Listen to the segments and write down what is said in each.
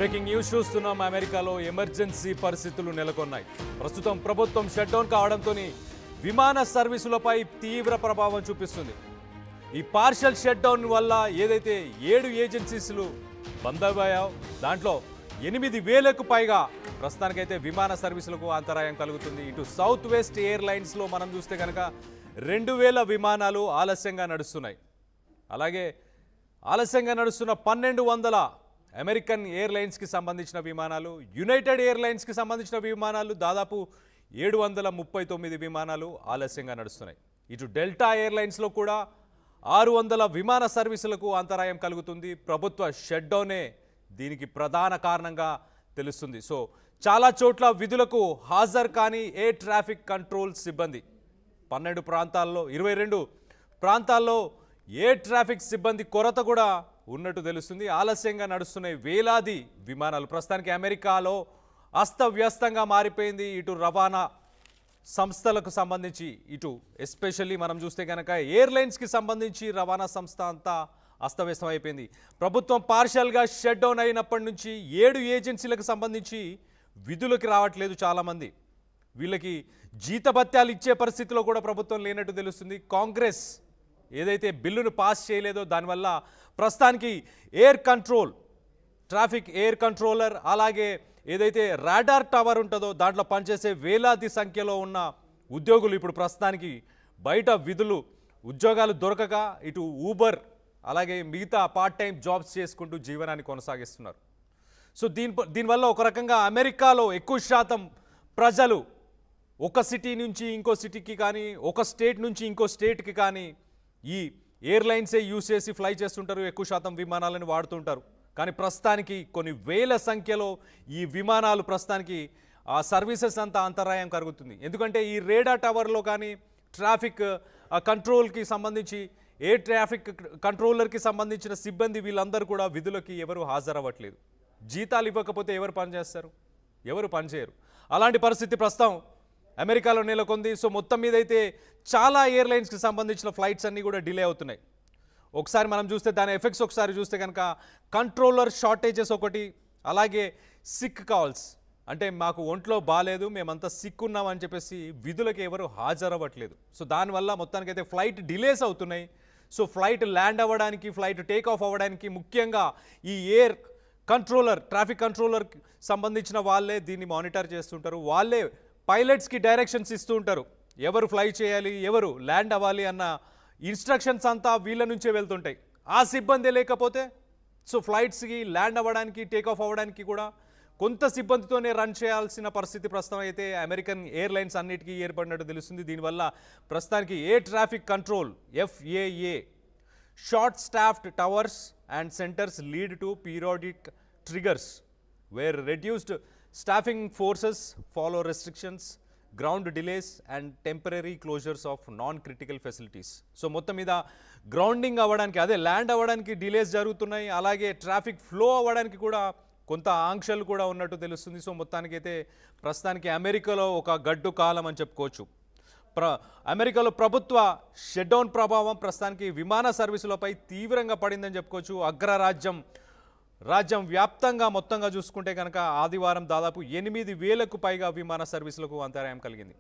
Breaking news చూస్తున్నాం. అమెరికాలో emergency పరిస్థితులు నెలకొన్నాయి. ప్రస్తుతం ప్రభుత్వం షట్ డౌన్ కావడంతో విమాన సర్వీసులపై తీవ్ర ప్రభావం చూపిస్తుంది. ఈ పార్షల్ షట్ డౌన్ వల్ల ఏదైతే 7 ఏజెన్సీలు బంద్ అయ్యాయో దాంట్లో 8,000కు పైగా ప్రస్తుతానికైతే విమాన సర్వీసులకు అంతరాయం కలుగుతుంది. ఇటు సౌత్ వెస్ట్ ఎయిర్లైన్స్లో మనం చూస్తే కనుక 2,000 విమానాలు ఆలస్యంగా నడుస్తున్నాయి. అలాగే ఆలస్యంగా నడుస్తున్న 1,200 అమెరికన్ ఎయిర్లైన్స్కి సంబంధించిన విమానాలు, యునైటెడ్ ఎయిర్లైన్స్కి సంబంధించిన విమానాలు దాదాపు 739 విమానాలు ఆలస్యంగా నడుస్తున్నాయి. ఇటు డెల్టా ఎయిర్లైన్స్లో కూడా 600 విమాన సర్వీసులకు అంతరాయం కలుగుతుంది. ప్రభుత్వ షట్ డౌనే దీనికి ప్రధాన కారణంగా తెలుస్తుంది. సో చాలా చోట్ల విధులకు హాజరు కాని ఎయిర్ ట్రాఫిక్ కంట్రోల్ సిబ్బంది 12 ప్రాంతాల్లో 22 ప్రాంతాల్లో ఎయిర్ ట్రాఫిక్ సిబ్బంది కొరత కూడా ఉన్నట్టు తెలుస్తుంది. ఆలస్యంగా నడుస్తున్న వేలాది విమానాలు ప్రస్తుతానికి అమెరికాలో అస్తవ్యస్తంగా మారిపోయింది. ఇటు రవాణా సంస్థలకు సంబంధించి ఇటు ఎస్పెషల్లీ మనం చూస్తే కనుక ఎయిర్లైన్స్కి సంబంధించి రవాణా సంస్థ అంతా అస్తవ్యస్తం అయిపోయింది. ప్రభుత్వం పార్షల్గా షట్ డౌన్ అయినప్పటి నుంచి 7 ఏజెన్సీలకు సంబంధించి విధులకు రావట్లేదు చాలామంది. వీళ్ళకి జీతభత్యాలు ఇచ్చే పరిస్థితిలో కూడా ప్రభుత్వం లేనట్టు తెలుస్తుంది. కాంగ్రెస్ ఏదైతే బిల్లును పాస్ చేయలేదో దానివల్ల ప్రస్తుతానికి air control, traffic air controller, అలాగే ఏదైతే రాడార్ టవర్ ఉంటుందో దాంట్లో పనిచేసే వేలాది సంఖ్యలో ఉన్న ఉద్యోగులు ఇప్పుడు ప్రస్తుతానికి బయట ఉద్యోగాలు దొరకక ఇటు ఊబర్ అలాగే మిగతా పార్ట్ టైం జాబ్స్ చేసుకుంటూ జీవనాన్ని కొనసాగిస్తున్నారు. సో దీనివల్ల ఒక రకంగా అమెరికాలో ఎక్కువ శాతం ప్రజలు ఒక సిటీ నుంచి ఇంకో సిటీకి కానీ ఒక స్టేట్ నుంచి ఇంకో స్టేట్కి కానీ ఈ ఎయిర్లైన్సే యూజ్ చేసి ఫ్లై చేస్తుంటారు. ఎక్కువ శాతం విమానాలను వాడుతుంటారు. కానీ ప్రస్తుతానికి కొన్ని వేల సంఖ్యలో ఈ విమానాలు ప్రస్తుతానికి ఆ సర్వీసెస్ అంతా అంతరాయం కలుగుతుంది. ఎందుకంటే ఈ రేడార్ టవర్లో కానీ ట్రాఫిక్ కంట్రోల్కి సంబంధించి ఎయిర్ ట్రాఫిక్ కంట్రోలర్కి సంబంధించిన సిబ్బంది వీళ్ళందరూ కూడా విధులకి ఎవరు హాజరవ్వట్లేదు. జీతాలు ఇవ్వకపోతే ఎవరు పనిచేస్తారు? ఎవరు పనిచేయరు. అలాంటి పరిస్థితి ప్రస్తుతం అమెరికాలో నెలకొంది. సో మొత్తం మీద అయితే చాలా ఎయిర్లైన్స్కి సంబంధించిన ఫ్లైట్స్ అన్నీ కూడా డిలే అవుతున్నాయి. ఒకసారి మనం చూస్తే దాని ఎఫెక్ట్స్ ఒకసారి చూస్తే కనుక కంట్రోలర్ షార్టేజెస్ ఒకటి, అలాగే సిక్ కాల్స్, అంటే మాకు ఒంట్లో బాగాలేదు మేమంతా సిక్ ఉన్నామని చెప్పేసి విధులకి ఎవరు హాజరవ్వట్లేదు. సో దానివల్ల మొత్తానికైతే ఫ్లైట్ డిలేస్ అవుతున్నాయి. సో ఫ్లైట్ ల్యాండ్ అవ్వడానికి, ఫ్లైట్ టేక్ ఆఫ్ అవ్వడానికి ముఖ్యంగా ఈ ఎయిర్ కంట్రోలర్, ట్రాఫిక్ కంట్రోలర్కి సంబంధించిన వాళ్ళే దీన్ని మానిటర్ చేస్తుంటారు. వాళ్ళే పైలట్స్కి డైరెక్షన్స్ ఇస్తూ ఉంటారు. ఎవరు ఫ్లై చేయాలి, ఎవరు ల్యాండ్ అవ్వాలి అన్న ఇన్స్ట్రక్షన్స్ అంతా వీళ్ళ నుంచే వెళ్తుంటాయి. ఆ సిబ్బంది లేకపోతే సో ఫ్లైట్స్కి ల్యాండ్ అవ్వడానికి, టేక్ ఆఫ్ అవ్వడానికి కూడా కొంత సిబ్బందితోనే రన్ చేయాల్సిన పరిస్థితి ప్రస్తుతం అయితే అమెరికన్ ఎయిర్లైన్స్ అన్నిటికీ ఏర్పడినట్టు తెలుస్తుంది. దీనివల్ల ప్రస్తుతానికి air traffic control FAA short staffed towers and centres lead to periodic triggers where reduced staffing forces follow restrictions, ground delays and temporary closures of non critical facilities. So మొత్తం మీద grounding అవ్వడానికి, అదే land అవ్వడానికి delays జరుగుతున్నాయి. అలాగే traffic flow అవ్వడానికి కూడా కొంత ఆంక్షలు కూడా ఉన్నట్టు తెలుస్తుంది. సో మొత్తానికైతే ప్రస్తుతానికి అమెరికాలో ఒక గడ్డు కాలం అని చెప్పుకోవచ్చు. అమెరికాలో ప్రభుత్వ షట్డౌన్ ప్రభావం ప్రస్తుతానికి విమాన సర్వీసులపై తీవ్రంగా పడిందని చెప్పుకోవచ్చు. రాజ్యం వ్యాప్తంగా మొత్తంగా చూసుకుంటే కనుక ఆదివారం దాదాపు 8,000కు పైగా విమాన సర్వీసులకు అంతరాయం కలిగింది.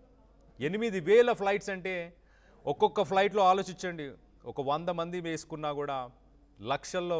8,000 ఫ్లైట్స్ అంటే ఒక్కొక్క ఫ్లైట్లో ఆలోచించండి, ఒక 100 మంది వేసుకున్నా కూడా లక్షల్లో